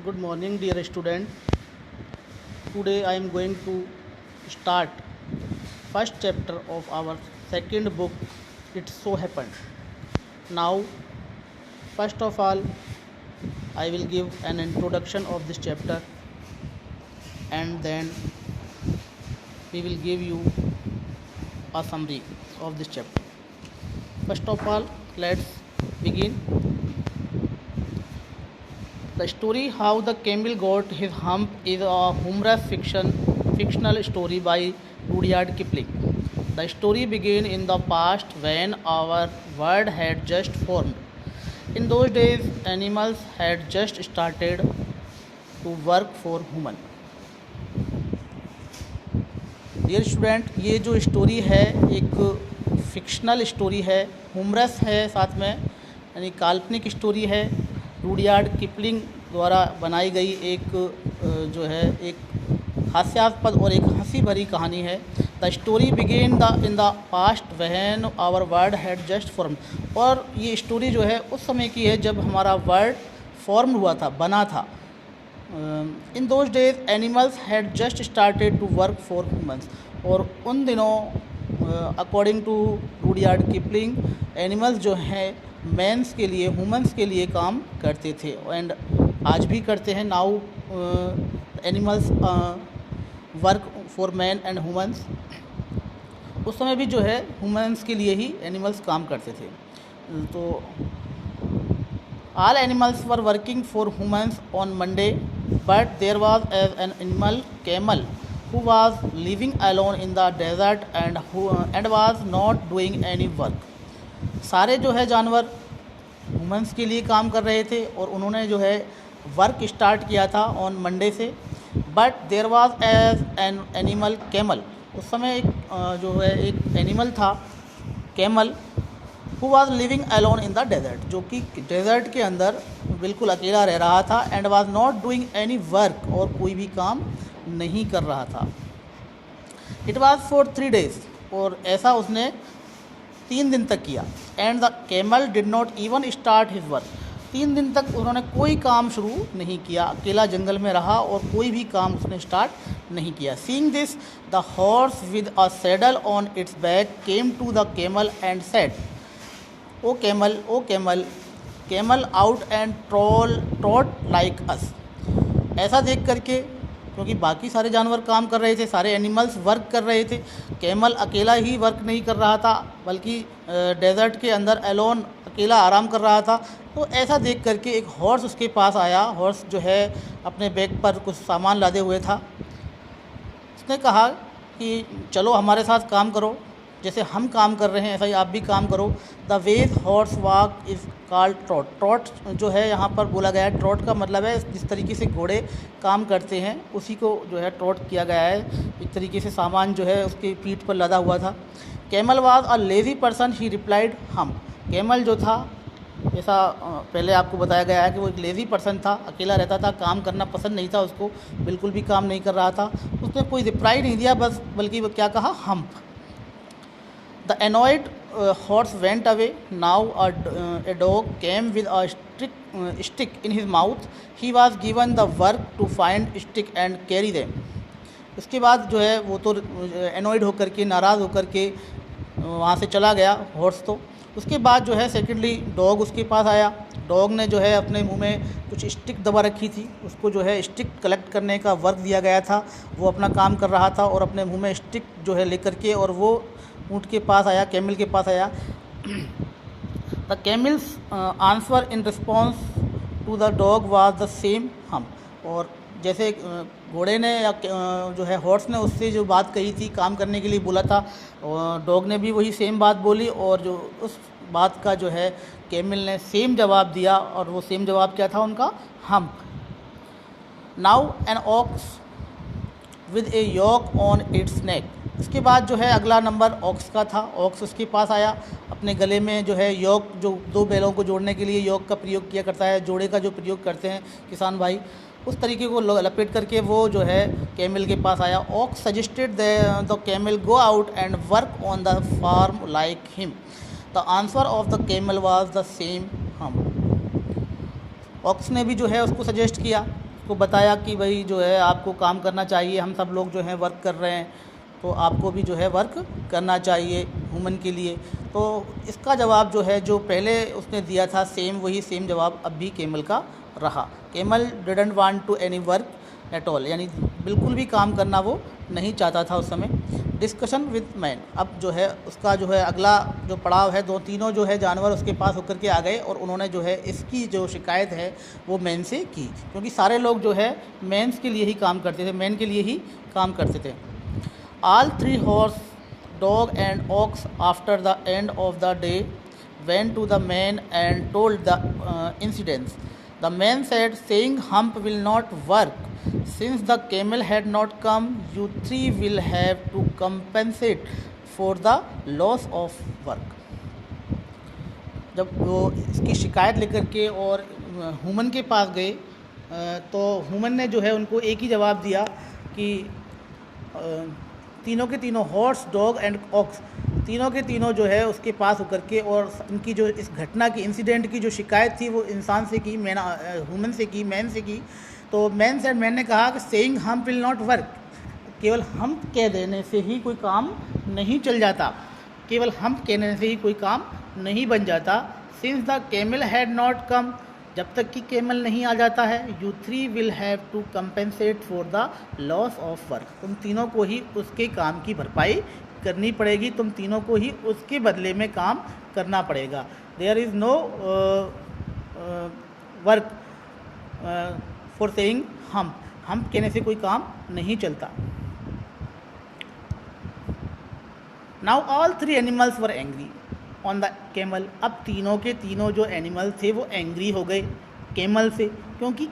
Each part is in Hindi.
Good morning, dear student. Today I am going to start first chapter of our second book. It so happened. Now, first of all, I will give an introduction of this chapter, and then we will give you a summary of this chapter. First of all, let's begin. The story How the Camel Got His Hump is a humorous fictional story by Rudyard Kipling. The story began in the past when our world had just formed. In those days, animals had just started to work for human. Dear student, ये जो स्टोरी है एक फिक्शनल स्टोरी है, humorous है, साथ में यानी काल्पनिक स्टोरी है। रूडयार्ड किपलिंग द्वारा बनाई गई एक जो है एक हास्यास्पद और एक हंसी भरी कहानी है। The story begin in the past when our world had just form. और ये स्टोरी जो है उस समय की है जब हमारा वर्ल्ड फॉर्म हुआ था, बना था। In those days animals had just started to work for humans. और उन दिनों according to Rudyard Kipling animals जो हैं मैंस के लिए, ह्यूमंस के लिए काम करते थे एंड आज भी करते हैं। Now animals work for man and humans. उस समय भी जो है ह्यूमंस के लिए ही एनिमल्स काम करते थे। तो all animals were working for humans on Monday, but there was an animal camel who was living alone in the desert and was not doing any work। सारे जो है जानवर ह्यूमंस के लिए काम कर रहे थे और उन्होंने जो है वर्क स्टार्ट किया था ऑन मंडे से। But there was an animal camel. उस समय एक जो है एक एनिमल था camel, who was living alone in the desert, जो कि डेजर्ट के अंदर बिल्कुल अकेला रह रहा था। And was not doing any work, और कोई भी काम नहीं कर रहा था। इट वाज फॉर 3 days, और ऐसा उसने 3 दिन तक किया। And the camel did not even start his work. 3 दिन तक उन्होंने कोई काम शुरू नहीं किया, अकेला जंगल में रहा और कोई भी काम उसने स्टार्ट नहीं किया। Seeing this the horse with a saddle on its back came to the camel and said, O camel, camel out and trot like us. ऐसा देख करके, क्योंकि बाकी सारे जानवर काम कर रहे थे, सारे एनिमल्स वर्क कर रहे थे, कैमल अकेला ही वर्क नहीं कर रहा था, बल्कि डेजर्ट के अंदर एलोन अकेला आराम कर रहा था। तो ऐसा देख करके एक हॉर्स उसके पास आया। हॉर्स जो है अपने बैग पर कुछ सामान लादे हुए था। उसने कहा कि चलो हमारे साथ काम करो, जैसे हम काम कर रहे हैं ऐसा ही आप भी काम करो। The ways horse walk is called trout. Trout जो है यहाँ पर बोला गया है, ट्रॉट का मतलब है जिस तरीके से घोड़े काम करते हैं उसी को जो है ट्रॉट किया गया है। एक तरीके से सामान जो है उसकी पीठ पर लदा हुआ था। Camel was a lazy person, he replied हम। कैमल जो था, ऐसा पहले आपको बताया गया है कि वो एक लेज़ी पर्सन था, अकेला रहता था, काम करना पसंद नहीं था उसको, बिल्कुल भी काम नहीं कर रहा था। उसने कोई रिप्लाई नहीं दिया, बल्कि वो क्या कहा, हम। The annoyed horse went away. Now a dog came with a stick in his mouth. He was given the work to find stick and carry them. उसके बाद जो है वो तो annoyed होकर के, नाराज़ होकर के वहाँ से चला गया हॉर्स। तो उसके बाद जो है सेकेंडली डॉग उसके पास आया। डॉग ने जो है अपने मुंह में कुछ स्टिक दबा रखी थी, उसको जो है स्टिक कलेक्ट करने का वर्क दिया गया था। वो अपना काम कर रहा था और अपने मुंह में स्टिक जो है लेकर के, और वो ऊँट के पास आया, कैमल के पास आया। The camel's answer in response to the dog was the same humph. और जैसे घोड़े ने या जो है हॉर्स ने उससे जो बात कही थी, काम करने के लिए बोला था, डॉग ने भी वही सेम बात बोली, और जो उस बात का जो है कैमल ने सेम जवाब दिया। और वो सेम जवाब क्या था उनका, हम। Now an ox with a yoke on its neck. इसके बाद जो है अगला नंबर ऑक्स का था। ऑक्स उसके पास आया, अपने गले में जो है यॉक, जो 2 बैलों को जोड़ने के लिए यॉक का प्रयोग किया करता है, जोड़े का जो प्रयोग करते हैं किसान भाई, उस तरीके को लपेट करके वो जो है कैमल के पास आया। Ox suggested the camel go out and work on the farm like him. The answer of the camel was the same humph. Ox ने भी जो है उसको सजेस्ट किया उसको बताया कि भाई जो है आपको काम करना चाहिए, हम सब लोग जो हैं वर्क कर रहे हैं, तो आपको भी जो है वर्क करना चाहिए ह्यूमन के लिए। तो इसका जवाब जो है जो पहले उसने दिया था सेम, वही सेम जवाब अब भी केमल का रहा। Camel didn't want to any work at all, यानी बिल्कुल भी काम करना वो नहीं चाहता था उस समय। डिस्कशन विद मैन, अब जो है उसका जो है अगला जो पड़ाव है, दो तीनों जो है जानवर उसके पास होकर के आ गए और उन्होंने जो है इसकी जो शिकायत है वो मैन से की, क्योंकि सारे लोग जो है मैन्स के लिए ही काम करते थे, मैन के लिए ही काम करते थे। All three horse, dog and ox after the end of the day went to the man and told the incidents. The man said, saying hump will not work. Since the camel had not come, you three will have to compensate for the loss of work. जब वो इसकी शिकायत लेकर के और ह्यूमन के पास गए तो ह्यूमन ने जो है उनको एक ही जवाब दिया कि तीनों के तीनों हॉर्स, डॉग एंड ऑक्स, तीनों के तीनों जो है उसके पास होकर के और उनकी जो इस घटना की, इंसिडेंट की जो शिकायत थी वो इंसान से की, ह्यूमन से की, मैन से की। तो मैन ने कहा कि सेइंग हम विल नॉट वर्क, केवल हम कह देने से ही कोई काम नहीं चल जाता, केवल हम कहने से ही कोई काम नहीं बन जाता। Since the camel had not come, जब तक कि केमल नहीं आ जाता है, you three will have to compensate for the loss of work, तुम तीनों को ही उसके काम की भरपाई करनी पड़ेगी, तुम तीनों को ही उसके बदले में काम करना पड़ेगा। There is no work for saying humph कहने से कोई काम नहीं चलता। Now all three animals were angry on the camel, अब तीनों के तीनों जो एनिमल थे वो एंग्री हो गए कैमल से, क्योंकि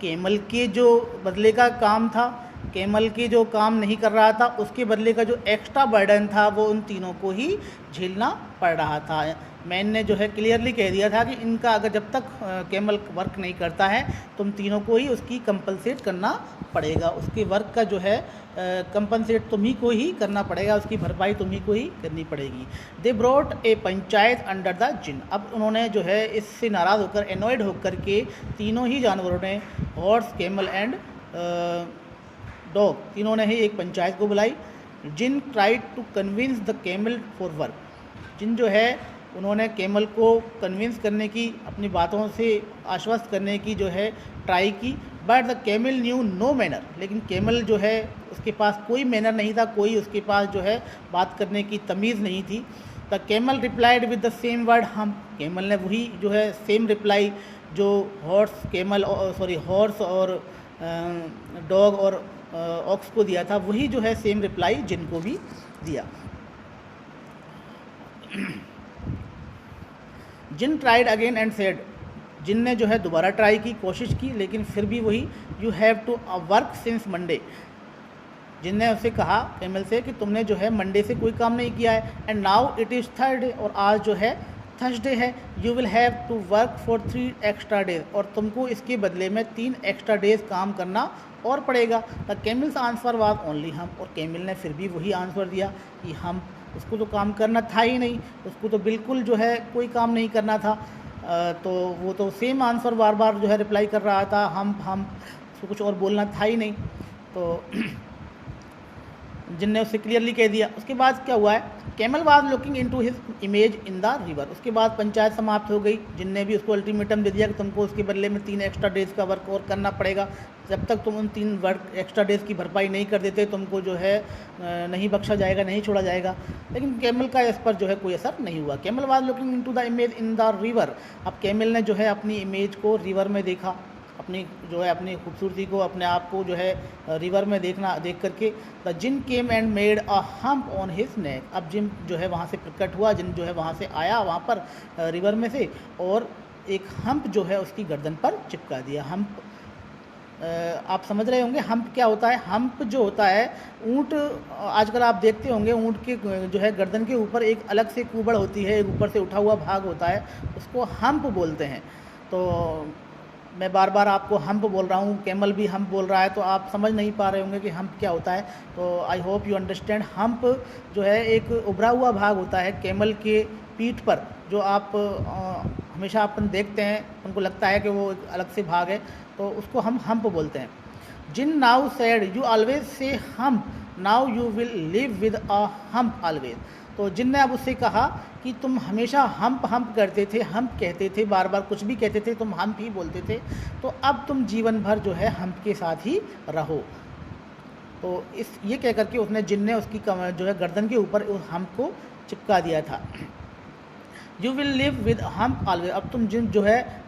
कैमल के जो बदले का काम था, कैमल के जो काम नहीं कर रहा था, उसके बदले का जो एक्स्ट्रा बर्डन था वो उन तीनों को ही झेलना पड़ रहा था। मैन ने जो है क्लियरली कह दिया था कि इनका अगर जब तक कैमल वर्क नहीं करता है, तुम तीनों को ही उसकी कंपनसेट करना पड़ेगा, उसके वर्क का जो है कंपनसेट तुम्ही को ही करना पड़ेगा, उसकी भरपाई तुम्ही को ही करनी पड़ेगी। They brought a panchayat under the djinn, अब उन्होंने जो है इससे नाराज़ होकर, एनॉयड होकर के तीनों ही जानवरों ने, हॉर्स, कैमल एंड डॉग, तीनों ने ही एक पंचायत को बुलाई। Djinn tried to convince the camel for work, djinn जो है उन्होंने कैमल को कन्विंस करने की, अपनी बातों से आश्वस्त करने की जो है ट्राई की, but the camel knew no manner, लेकिन कैमल जो है उसके पास कोई मैनर नहीं था, कोई उसके पास जो है बात करने की तमीज़ नहीं थी। The camel replied with the same word हम, कैमल ने वही जो है सेम रिप्लाई जो हॉर्स और डॉग और ऑक्स को दिया था, वही जो है सेम रिप्लाई जिनको भी दिया। जिन ट्राइड अगेन एंड सेड, जिन ने जो है दोबारा ट्राई की, कोशिश की, लेकिन फिर भी वही, you have to work since Monday, djinn ने उससे कहा कैमल से कि तुमने जो है मंडे से कोई काम नहीं किया है, and now it is Thursday, और आज जो है थर्सडे है, you will have to work for 3 extra days, और तुमको इसके बदले में 3 एक्स्ट्रा डेज काम करना और पड़ेगा। The camel's answer was only humph, और कैमल ने फिर भी वही आंसर दिया कि हम, उसको तो काम करना था ही नहीं, उसको तो बिल्कुल जो है कोई काम नहीं करना था, तो वो तो सेम आंसर बार बार जो है रिप्लाई कर रहा था, हम उसको कुछ और बोलना था ही नहीं। तो जिनने उससे क्लियरली कह दिया। उसके बाद क्या हुआ है, camel was looking into his image in the river, उसके बाद पंचायत समाप्त हो गई। जिनने भी उसको अल्टीमेटम दे दिया कि तुमको उसके बदले में 3 एक्स्ट्रा डेज़ का वर्क और करना पड़ेगा, जब तक तुम उन 3 वर्क एक्स्ट्रा डेज़ की भरपाई नहीं कर देते तुमको जो है नहीं बख्शा जाएगा, नहीं छोड़ा जाएगा। लेकिन कैमल का इस पर जो है कोई असर नहीं हुआ। Camel was looking into the image in the river, अब कैमल ने जो है अपनी इमेज को रिवर में देखा, अपनी जो है अपनी खूबसूरती को, अपने आप को जो है रिवर में देख करके। The djinn came and made a hump on his neck, अब जिन जो है वहाँ से प्रकट हुआ, जिन जो है वहाँ से आया वहाँ पर रिवर में से, और एक हम्प जो है उसकी गर्दन पर चिपका दिया। हम्प आप समझ रहे होंगे हम्प क्या होता है। हम्प जो होता है, ऊँट, आजकल आप देखते होंगे ऊँट के जो है गर्दन के ऊपर एक अलग से कुबड़ होती है, एक ऊपर से उठा हुआ भाग होता है, उसको हम्प बोलते हैं। तो मैं बार बार आपको हम्प बोल रहा हूँ, कैमल भी हम्प बोल रहा है, तो आप समझ नहीं पा रहे होंगे कि हम्प क्या होता है। तो I hope you understand. Hump जो है एक उभरा हुआ भाग होता है कैमल के पीठ पर, जो आप हमेशा अपन देखते हैं, उनको लगता है कि वो एक अलग से भाग है, तो उसको हम हम्प बोलते हैं। Djinn now said you always say hump, now you will live with a hump always. तो जिन ने अब उससे कहा कि तुम हमेशा हम्प हम्प करते थे, हम्प कहते थे, बार बार कुछ भी कहते थे तुम हम्प ही बोलते थे, तो अब तुम जीवन भर जो है हम्प के साथ ही रहो। तो इस ये कह करके उसने जिन ने उसकी जो है गर्दन के ऊपर उस हम्प को चिपका दिया था। You will live with hump always, अब तुम जिन जो है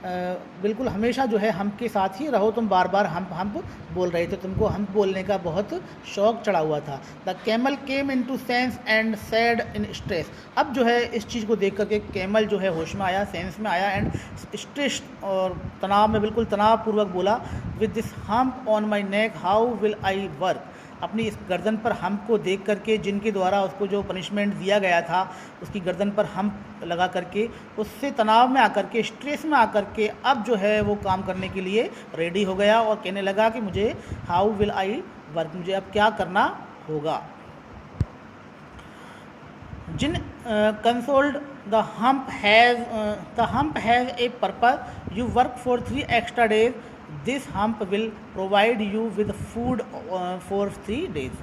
बिल्कुल हमेशा जो है हम्प के साथ ही रहो। तुम बार बार हम्प हम्प बोल रहे थे, तुमको हम्प बोलने का बहुत शौक चढ़ा हुआ था। The camel came in to sense and said in stress, अब जो है इस चीज़ को देख करके कैमल जो है होश में आया, सेंस में आया, एंड स्ट्रेस और तनाव में बिल्कुल तनावपूर्वक बोला, with this hump on my neck how will I work, अपनी इस गर्दन पर हम्प को देख करके जिनके द्वारा उसको जो पनिशमेंट दिया गया था, उसकी गर्दन पर हम्प लगा करके उससे तनाव में आकर के, स्ट्रेस में आकर के अब जो है वो काम करने के लिए रेडी हो गया और कहने लगा कि मुझे हाउ विल आई वर्क, मुझे अब क्या करना होगा। Djinn consoled the hump has a purpose, you work for 3 extra days, this hump will provide you with food for 3 days,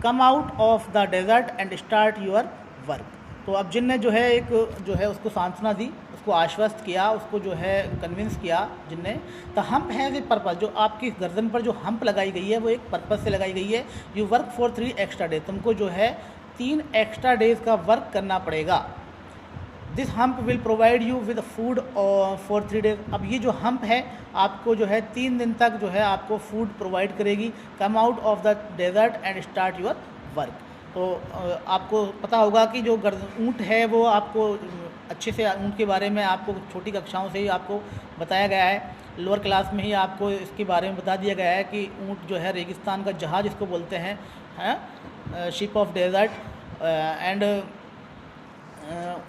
come out of the desert and start your work। तो अब जिन ने जो है एक जो है उसको सांत्वना दी, उसको आश्वस्त किया, उसको जो है कन्विंस किया जिन ने। The hump has a purpose, जो आपकी गर्दन पर जो हम्प लगाई गई है वो एक पर्पस से लगाई गई है। You work for 3 extra days, तुमको जो है 3 extra days का वर्क करना पड़ेगा। This hump will provide you with food for 3 days, अब ये जो हम्प है आपको जो है 3 दिन तक जो है आपको फूड प्रोवाइड करेगी। Come out of the desert and start your work, तो आपको पता होगा कि जो ऊँट है वो आपको अच्छे से ऊँट के बारे में आपको छोटी कक्षाओं से ही आपको बताया गया है, लोअर क्लास में ही आपको इसके बारे में बता दिया गया है कि ऊँट जो है रेगिस्तान का जहाज़ इसको बोलते हैं, शिप ऑफ डेजर्ट। एंड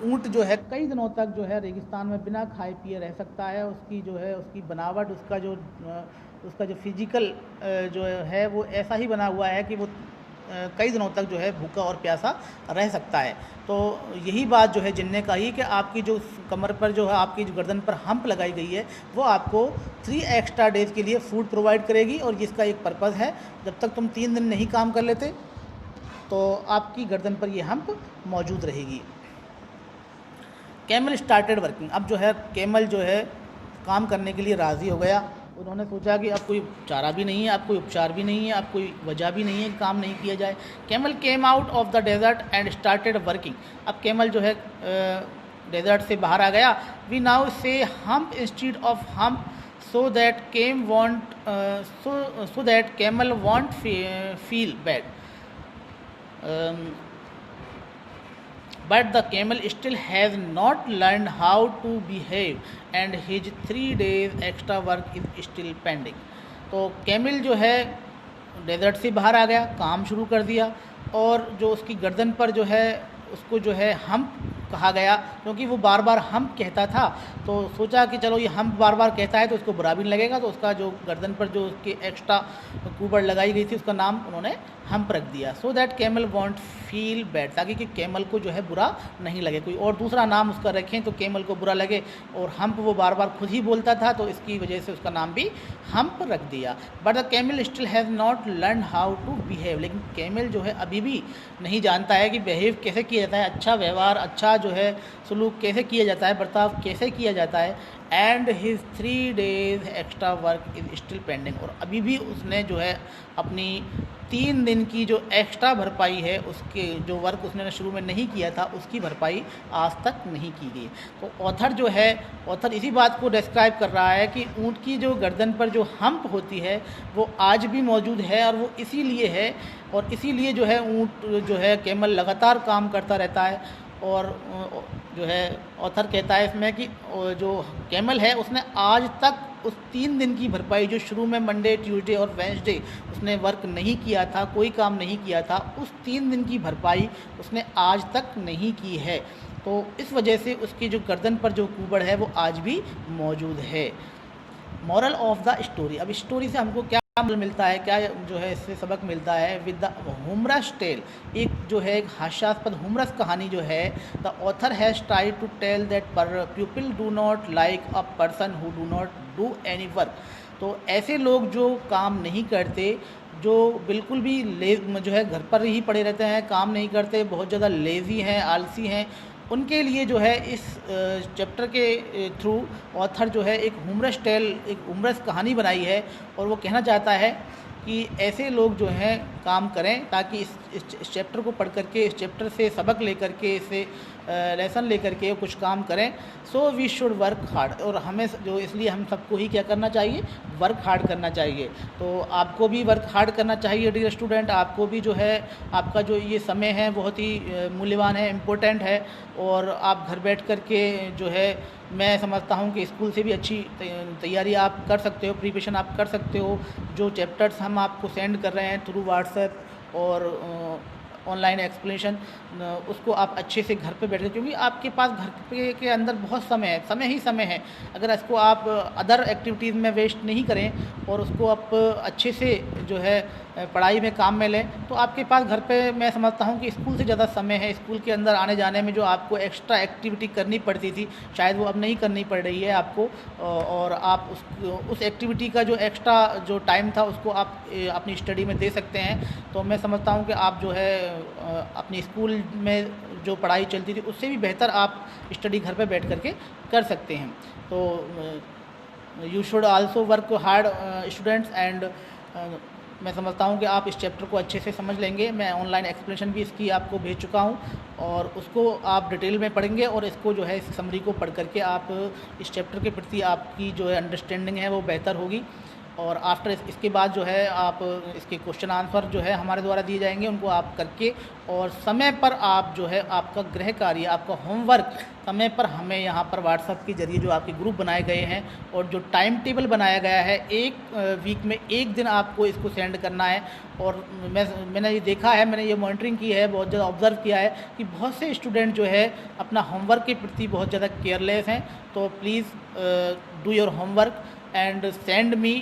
ऊँट जो है कई दिनों तक जो है रेगिस्तान में बिना खाए पिए रह सकता है। उसकी जो है उसकी बनावट, उसका जो फिजिकल जो है वो ऐसा ही बना हुआ है कि वो कई दिनों तक जो है भूखा और प्यासा रह सकता है। तो यही बात जो है जिनने कही कि आपकी जो कमर पर जो है आपकी जो गर्दन पर हम्प लगाई गई है वो आपको 3 extra days के लिए फूड प्रोवाइड करेगी, और जिसका एक पर्पज़ है, जब तक तुम 3 दिन नहीं काम कर लेते तो आपकी गर्दन पर ये हम्प मौजूद रहेगी। कैमल स्टार्टेड वर्किंग, अब जो है कैमल जो है काम करने के लिए राज़ी हो गया। उन्होंने सोचा कि अब कोई चारा भी नहीं है, अब कोई उपचार भी नहीं है, अब कोई वजह भी नहीं है कि काम नहीं किया जाए। Camel came out of the desert and started working, अब कैमल जो है डेजर्ट से बाहर आ गया। We now say hump instead of hump, so that camel won't feel bad, but the camel still has not learned how to behave and his 3 days extra work is still pending। तो कैमल जो है डेजर्ट से बाहर आ गया, काम शुरू कर दिया, और जो उसकी गर्दन पर जो है उसको जो है हम्प कहा गया, क्योंकि वो बार बार हम्प कहता था। तो सोचा कि चलो ये हम्प बार बार कहता है तो उसको बुरा भी नहीं लगेगा, तो उसका जो गर्दन पर जो उसकी एक्स्ट्रा कुबड़ लगाई गई थी उसका नाम उन्होंने हम्प रख दिया। सो that camel won't feel bad, ताकि कि कैमल को जो है बुरा नहीं लगे, कोई और दूसरा नाम उसका रखें तो कैमल को बुरा लगे, और हम्प वो बार बार खुद ही बोलता था तो इसकी वजह से उसका नाम भी हम्प रख दिया। But the camel still has not learn how to behave, लेकिन कैमल जो है अभी भी नहीं जानता है कि बिहेव कैसे किया जाता है, अच्छा व्यवहार, अच्छा जो है सलूक कैसे किया जाता है, बर्ताव कैसे किया जाता है। And his 3 days extra work is still pending, और अभी भी उसने जो है अपनी 3 दिन की जो एक्स्ट्रा भरपाई है, उसके जो वर्क उसने शुरू में नहीं किया था उसकी भरपाई आज तक नहीं की गई। तो ऑथर इसी बात को डिस्क्राइब कर रहा है कि ऊँट की जो गर्दन पर जो हम्प होती है वो आज भी मौजूद है, और वो इसीलिए है, और इसीलिए जो है ऊँट जो है कैमल लगातार काम करता रहता है। और जो है ऑथर कहता है इसमें कि जो कैमल है उसने आज तक उस 3 दिन की भरपाई, जो शुरू में मंडे, ट्यूसडे और वेंसडे उसने वर्क नहीं किया था, कोई काम नहीं किया था, उस 3 दिन की भरपाई उसने आज तक नहीं की है। तो इस वजह से उसकी जो गर्दन पर जो कुबड़ है वो आज भी मौजूद है। मॉरल ऑफ द स्टोरी, अब स्टोरी से हमको क्या क्या मिलता है, क्या जो है इससे सबक मिलता है? विद द ह्यूमरस टेल, एक जो है एक हास्यास्पद ह्यूमरस कहानी जो है, the author has try to tell that पर people do not like a person who do not do any work. तो ऐसे लोग जो काम नहीं करते, जो बिल्कुल भी जो है घर पर ही पड़े रहते हैं, काम नहीं करते, बहुत ज़्यादा लेज़ी हैं, आलसी हैं, उनके लिए जो है इस चैप्टर के थ्रू ऑथर जो है एक ह्यूमरस टेल, एक ह्यूमरस कहानी बनाई है, और वो कहना चाहता है कि ऐसे लोग जो हैं काम करें, ताकि इस चैप्टर को पढ़ करके, इस चैप्टर से सबक लेकर के, इससे लेसन लेकर के कुछ काम करें। So we should work hard, और हमें जो इसलिए हम सबको ही क्या करना चाहिए, वर्क हार्ड करना चाहिए। तो आपको भी वर्क हार्ड करना चाहिए डियर स्टूडेंट। आपको भी जो है आपका जो ये समय है बहुत ही मूल्यवान है, इम्पोर्टेंट है, और आप घर बैठ कर के जो है, मैं समझता हूँ कि स्कूल से भी अच्छी तैयारी आप कर सकते हो, प्रिपरेशन आप कर सकते हो। जो चैप्टर्स हम आपको सेंड कर रहे हैं थ्रू व्हाट्सएप और ऑनलाइन एक्सप्लेनेशन, उसको आप अच्छे से घर पे बैठ के, क्योंकि आपके पास घर के अंदर बहुत समय है, समय ही समय है। अगर इसको आप अदर एक्टिविटीज़ में वेस्ट नहीं करें और उसको आप अच्छे से जो है पढ़ाई में काम में लें, तो आपके पास घर पे मैं समझता हूँ कि स्कूल से ज़्यादा समय है। स्कूल के अंदर आने जाने में जो आपको एक्स्ट्रा एक्टिविटी करनी पड़ती थी, शायद वो अब नहीं करनी पड़ रही है आपको, और आप उस एक्टिविटी का जो एक्स्ट्रा जो टाइम था उसको आप अपनी स्टडी में दे सकते हैं। तो मैं समझता हूँ कि आप जो है अपनी स्कूल में जो पढ़ाई चलती थी उससे भी बेहतर आप स्टडी घर पे बैठ करके कर सकते हैं। तो you should also work hard students, and मैं समझता हूँ कि आप इस चैप्टर को अच्छे से समझ लेंगे। मैं ऑनलाइन एक्सप्लेनेशन भी इसकी आपको भेज चुका हूँ, और उसको आप डिटेल में पढ़ेंगे, और इसको जो है इस समरी को पढ़ करके आप इस चैप्टर के प्रति आपकी जो है अंडरस्टैंडिंग है वो बेहतर होगी। और आफ्टर इसके बाद जो है आप इसके क्वेश्चन आंसर जो है हमारे द्वारा दिए जाएंगे, उनको आप करके, और समय पर आप जो है आपका गृह कार्य, आपका होमवर्क समय पर हमें यहाँ पर व्हाट्सएप के जरिए जो आपके ग्रुप बनाए गए हैं और जो टाइम टेबल बनाया गया है, एक वीक में एक दिन आपको इसको सेंड करना है। और मैंने ये देखा है, मैंने ये मॉनिटरिंग की है, बहुत ज़्यादा ऑब्ज़र्व किया है कि बहुत से स्टूडेंट जो है अपना होमवर्क के प्रति बहुत ज़्यादा केयरलेस हैं। तो please do your homework and send me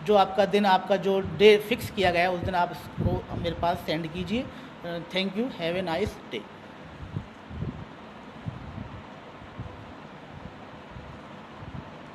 जो आपका दिन, आपका जो डे फिक्स किया गया है उस दिन आप इसको मेरे पास सेंड कीजिए। Thank you, have a nice day.